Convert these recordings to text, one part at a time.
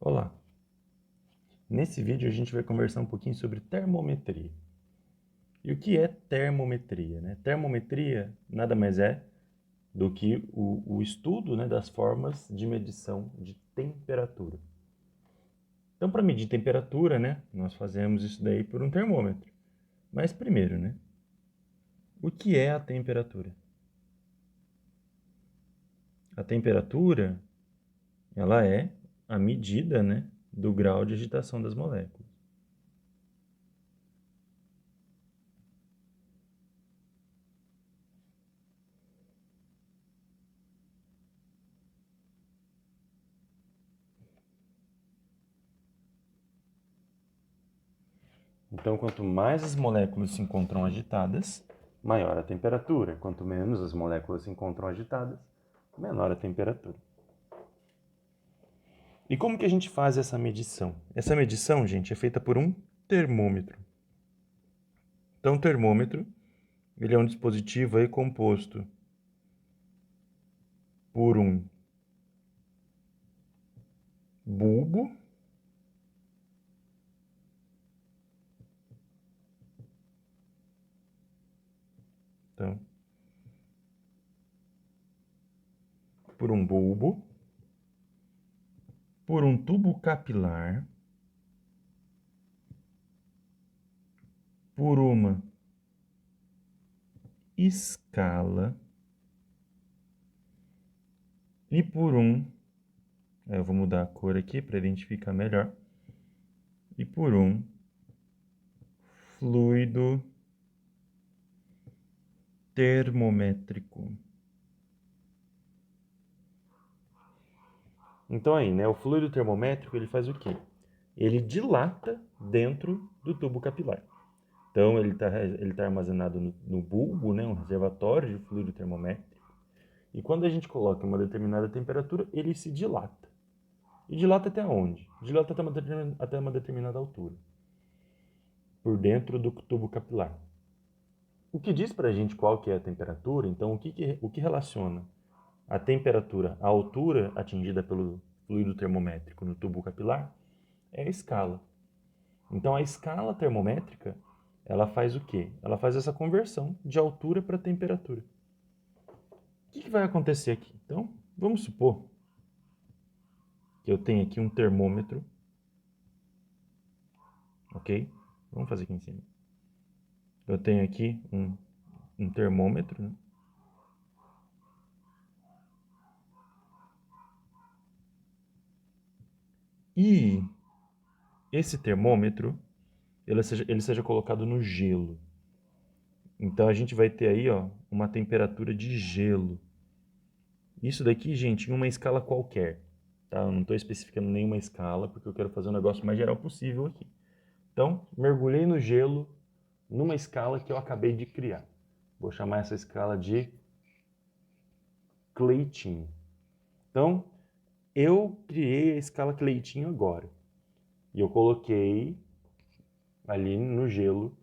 Olá! Nesse vídeo a gente vai conversar um pouquinho sobre termometria. E o que é termometria, né? Termometria nada mais é do que o estudo, né, das formas de medição de temperatura. Então, para medir temperatura, né, nós fazemos isso daí por um termômetro. Mas primeiro, né, o que é a temperatura? A temperatura, ela é a medida, né, do grau de agitação das moléculas. Então, quanto mais as moléculas se encontram agitadas, maior a temperatura. Quanto menos as moléculas se encontram agitadas, menor a temperatura. E como que a gente faz essa medição? Essa medição, gente, é feita por um termômetro. Então, o termômetro, ele é um dispositivo aí composto por um bulbo, então, por um bulbo, por um tubo capilar, por uma escala e por um, eu vou mudar a cor aqui para identificar melhor, e por um fluido termométrico. Então aí, né, o fluido termométrico, ele faz o quê? Ele dilata dentro do tubo capilar. Então ele tá armazenado no bulbo, né, um reservatório de fluido termométrico. E quando a gente coloca uma determinada temperatura, ele se dilata. E dilata até onde? Dilata até uma determinada altura, por dentro do tubo capilar. O que diz para a gente qual que é a temperatura, então o que relaciona a temperatura à altura atingida pelo fluido termométrico no tubo capilar é a escala. Então a escala termométrica, ela faz o quê? Ela faz essa conversão de altura para temperatura. O que vai acontecer aqui? Então, vamos supor que eu tenho aqui um termômetro, ok? Vamos fazer aqui em cima. Eu tenho aqui um termômetro, né? E esse termômetro, ele seja colocado no gelo. Então a gente vai ter aí, ó, uma temperatura de gelo. Isso daqui, gente, em uma escala qualquer, tá? Eu não estou especificando nenhuma escala, porque eu quero fazer um negócio mais geral possível aqui. Então, mergulhei no gelo numa escala que eu acabei de criar. Vou chamar essa escala de Clayton. Então, eu criei a escala Clayton agora. E eu coloquei ali no gelo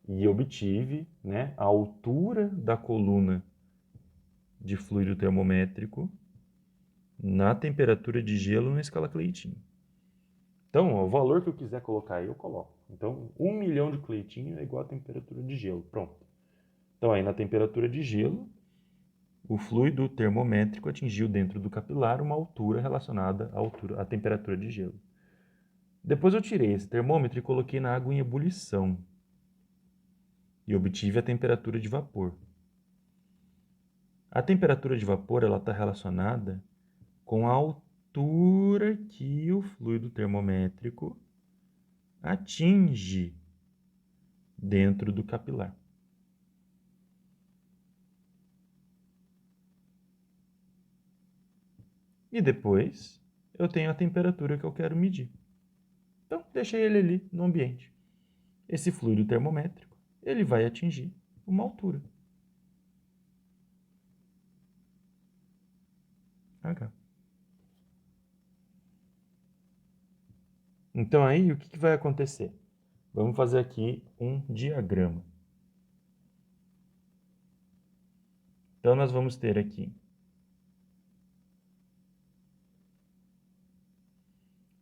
e obtive, né, a altura da coluna de fluido termométrico na temperatura de gelo na escala Clayton. Então, ó, o valor que eu quiser colocar aí, eu coloco. Então, 1 milhão de Clayton é igual a temperatura de gelo. Pronto. Então, aí na temperatura de gelo, o fluido termométrico atingiu dentro do capilar uma altura relacionada à temperatura de gelo. Depois eu tirei esse termômetro e coloquei na água em ebulição. E obtive a temperatura de vapor. A temperatura de vapor está relacionada com a altura que o fluido termométrico atinge dentro do capilar. E depois eu tenho a temperatura que eu quero medir. Então, deixei ele ali no ambiente. Esse fluido termométrico, ele vai atingir uma altura. H. Então aí o que vai acontecer? Vamos fazer aqui um diagrama. Então nós vamos ter aqui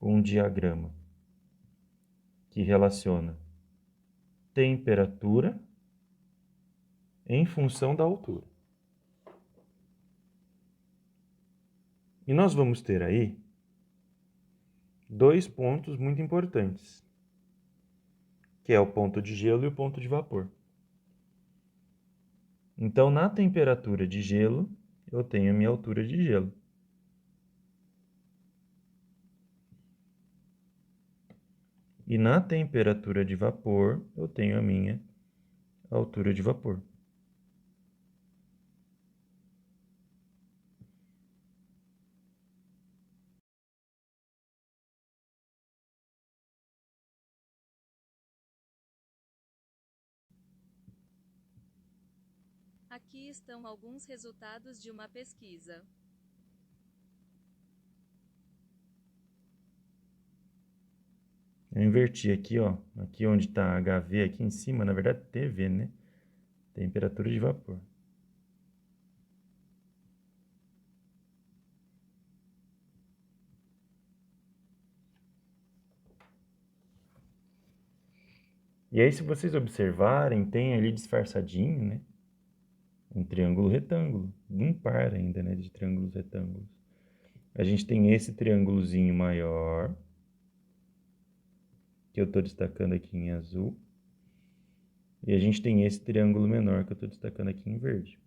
com um diagrama que relaciona temperatura em função da altura. E nós vamos ter aí dois pontos muito importantes, que é o ponto de gelo e o ponto de vapor. Então, na temperatura de gelo, eu tenho a minha altura de gelo. E na temperatura de vapor, eu tenho a minha altura de vapor. Aqui estão alguns resultados de uma pesquisa. Eu inverti aqui, ó. Aqui onde está HV, aqui em cima, na verdade, TV, né? Temperatura de vapor. E aí, se vocês observarem, tem ali disfarçadinho, né? Um triângulo retângulo. Um par ainda, né? De triângulos retângulos. A gente tem esse triângulozinho maior, que eu estou destacando aqui em azul. E a gente tem esse triângulo menor, que eu estou destacando aqui em verde.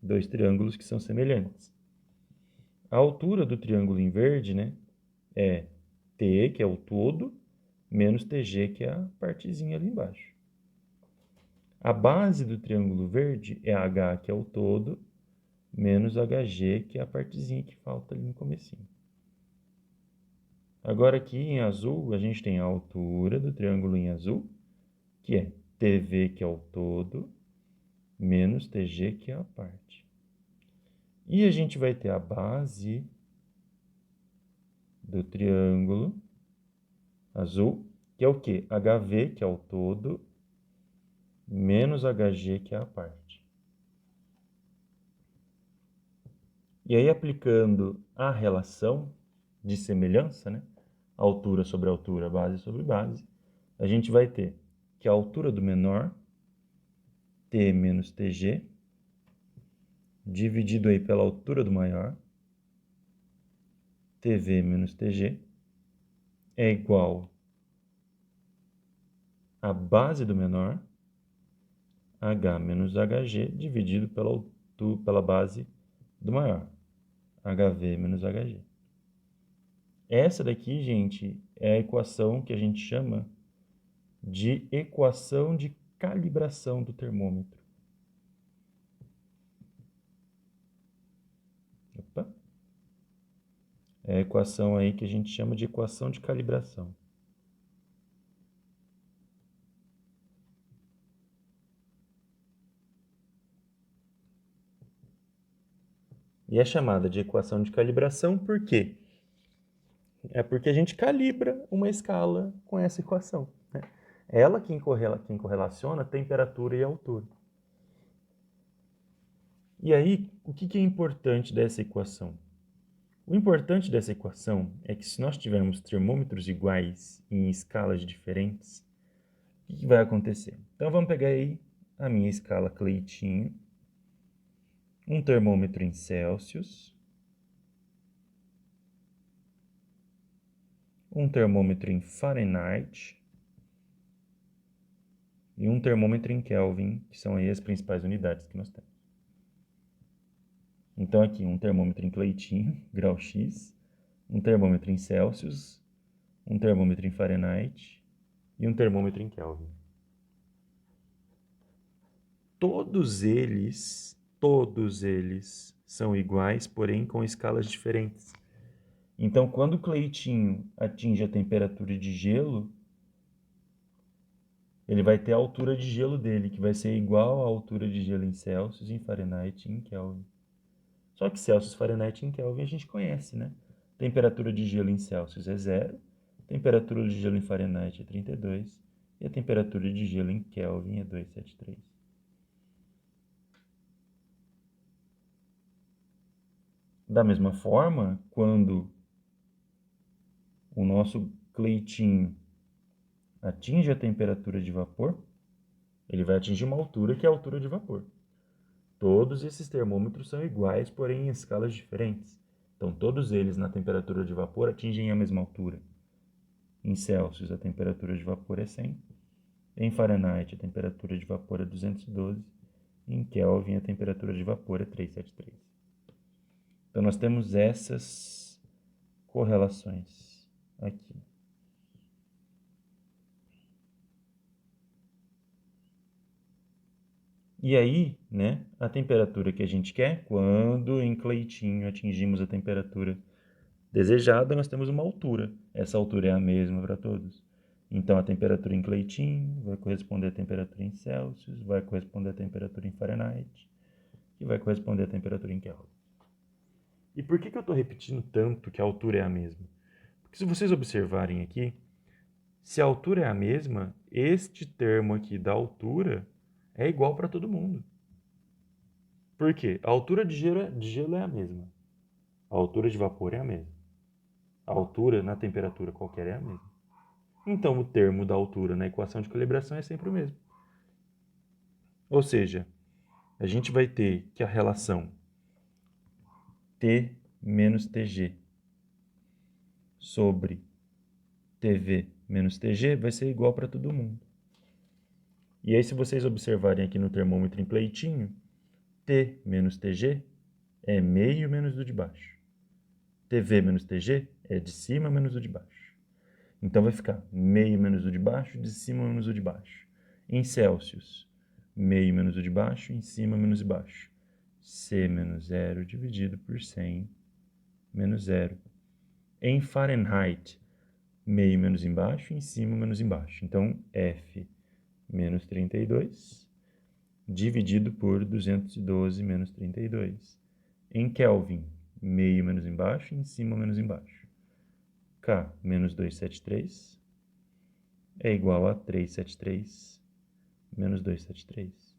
Dois triângulos que são semelhantes. A altura do triângulo em verde, né? É T, que é o todo, menos TG, que é a partezinha ali embaixo. A base do triângulo verde é H, que é o todo, menos HG, que é a partezinha que falta ali no comecinho. Agora aqui em azul, a gente tem a altura do triângulo em azul, que é TV, que é o todo, menos TG, que é a parte. E a gente vai ter a base do triângulo azul, que é o quê? HV, que é o todo, menos HG, que é a parte. E aí, aplicando a relação de semelhança, né? Altura sobre altura, base sobre base, a gente vai ter que a altura do menor, T menos TG, dividido aí pela altura do maior, TV menos TG, é igual a base do menor, H menos HG, dividido pela base do maior, HV menos HG. Essa daqui, gente, é a equação que a gente chama de equação de calibração do termômetro. Opa. É a equação aí que a gente chama de equação de calibração. E é chamada de equação de calibração por quê? É porque a gente calibra uma escala com essa equação, né? Ela quem correlaciona temperatura e altura. E aí, o que é importante dessa equação? O importante dessa equação é que se nós tivermos termômetros iguais em escalas diferentes, o que vai acontecer? Então vamos pegar aí a minha escala Cleitinho, um termômetro em Celsius, um termômetro em Fahrenheit e um termômetro em Kelvin, que são aí as principais unidades que nós temos. Então aqui um termômetro em Cleitinho, grau X, um termômetro em Celsius, um termômetro em Fahrenheit e um termômetro em Kelvin. Todos eles são iguais, porém com escalas diferentes. Então, quando o Cleitinho atinge a temperatura de gelo, ele vai ter a altura de gelo dele, que vai ser igual à altura de gelo em Celsius, em Fahrenheit e em Kelvin. Só que Celsius, Fahrenheit e em Kelvin a gente conhece, né? Temperatura de gelo em Celsius é 0, temperatura de gelo em Fahrenheit é 32 e a temperatura de gelo em Kelvin é 273. Da mesma forma, quando o nosso Cleitinho atinge a temperatura de vapor, ele vai atingir uma altura que é a altura de vapor. Todos esses termômetros são iguais, porém em escalas diferentes. Então, todos eles na temperatura de vapor atingem a mesma altura. Em Celsius, a temperatura de vapor é 100. Em Fahrenheit, a temperatura de vapor é 212. E em Kelvin, a temperatura de vapor é 373. Então, nós temos essas correlações aqui. E aí, né, a temperatura que a gente quer, quando em Cleitinho atingimos a temperatura desejada, nós temos uma altura. Essa altura é a mesma para todos. Então, a temperatura em Cleitinho vai corresponder à temperatura em Celsius, vai corresponder à temperatura em Fahrenheit e vai corresponder à temperatura em Kelvin. E por que eu estou repetindo tanto que a altura é a mesma? Porque se vocês observarem aqui, se a altura é a mesma, este termo aqui da altura é igual para todo mundo. Por quê? A altura de gelo é a mesma. A altura de vapor é a mesma. A altura na temperatura qualquer é a mesma. Então, o termo da altura na equação de calibração é sempre o mesmo. Ou seja, a gente vai ter que a relação T menos TG sobre TV menos TG vai ser igual para todo mundo. E aí, se vocês observarem aqui no termômetro em Cleitinho, T menos TG é meio menos do de baixo. TV menos TG é de cima menos do de baixo. Então, vai ficar meio menos do de baixo, de cima menos do de baixo. Em Celsius, meio menos do de baixo, em cima menos de baixo. C menos 0 dividido por 100 menos 0. Em Fahrenheit, meio menos embaixo, em cima menos embaixo. Então, F menos 32 dividido por 212 menos 32. Em Kelvin, meio menos embaixo, em cima menos embaixo. K menos 273 é igual a 373 menos 273.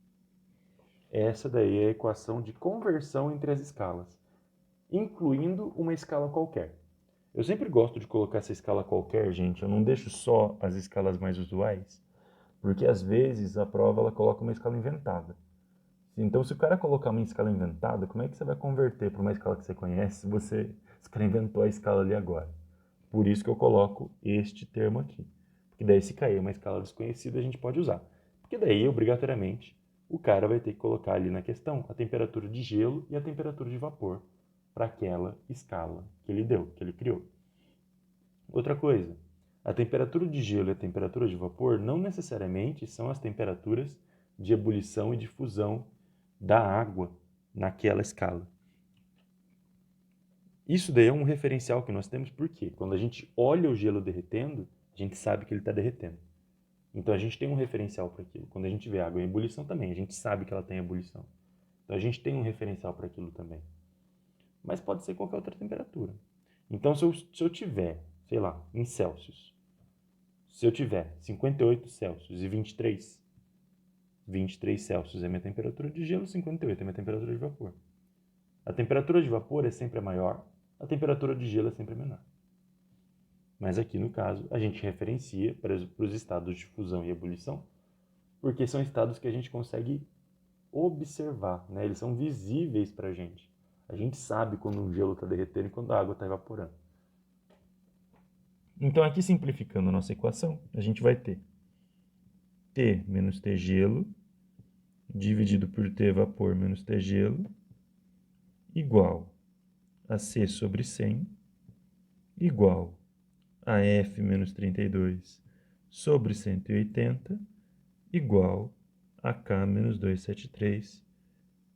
Essa daí é a equação de conversão entre as escalas, incluindo uma escala qualquer. Eu sempre gosto de colocar essa escala qualquer, gente. Eu não deixo só as escalas mais usuais, porque às vezes a prova ela coloca uma escala inventada. Então, se o cara colocar uma escala inventada, como é que você vai converter para uma escala que você conhece se esse cara inventou a escala ali agora? Por isso que eu coloco este termo aqui. Porque daí, se cair uma escala desconhecida, a gente pode usar. Porque daí, obrigatoriamente, o cara vai ter que colocar ali na questão a temperatura de gelo e a temperatura de vapor para aquela escala que ele deu, que ele criou. Outra coisa, a temperatura de gelo e a temperatura de vapor não necessariamente são as temperaturas de ebulição e de fusão da água naquela escala. Isso daí é um referencial que nós temos porque quando a gente olha o gelo derretendo, a gente sabe que ele está derretendo. Então a gente tem um referencial para aquilo. Quando a gente vê água em ebulição também, a gente sabe que ela tem ebulição. Então a gente tem um referencial para aquilo também. Mas pode ser qualquer outra temperatura. Então se eu tiver, sei lá, em Celsius, se eu tiver 58 Celsius e 23 Celsius é minha temperatura de gelo, 58 é minha temperatura de vapor. A temperatura de vapor é sempre a maior, a temperatura de gelo é sempre a menor. Mas aqui no caso, a gente referencia para os estados de fusão e ebulição, porque são estados que a gente consegue observar, né? Eles são visíveis para a gente. A gente sabe quando o gelo está derretendo e quando a água está evaporando. Então, aqui simplificando a nossa equação, a gente vai ter T menos T gelo dividido por T vapor menos T gelo igual a C sobre 100 igual a F menos 32 sobre 180 igual a K menos 273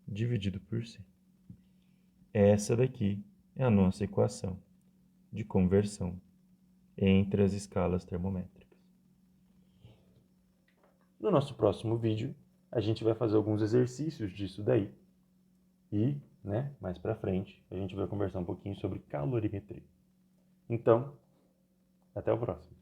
dividido por 100. Essa daqui é a nossa equação de conversão entre as escalas termométricas. No nosso próximo vídeo, a gente vai fazer alguns exercícios disso daí. E, mais pra frente, a gente vai conversar um pouquinho sobre calorimetria. Então, até o próximo.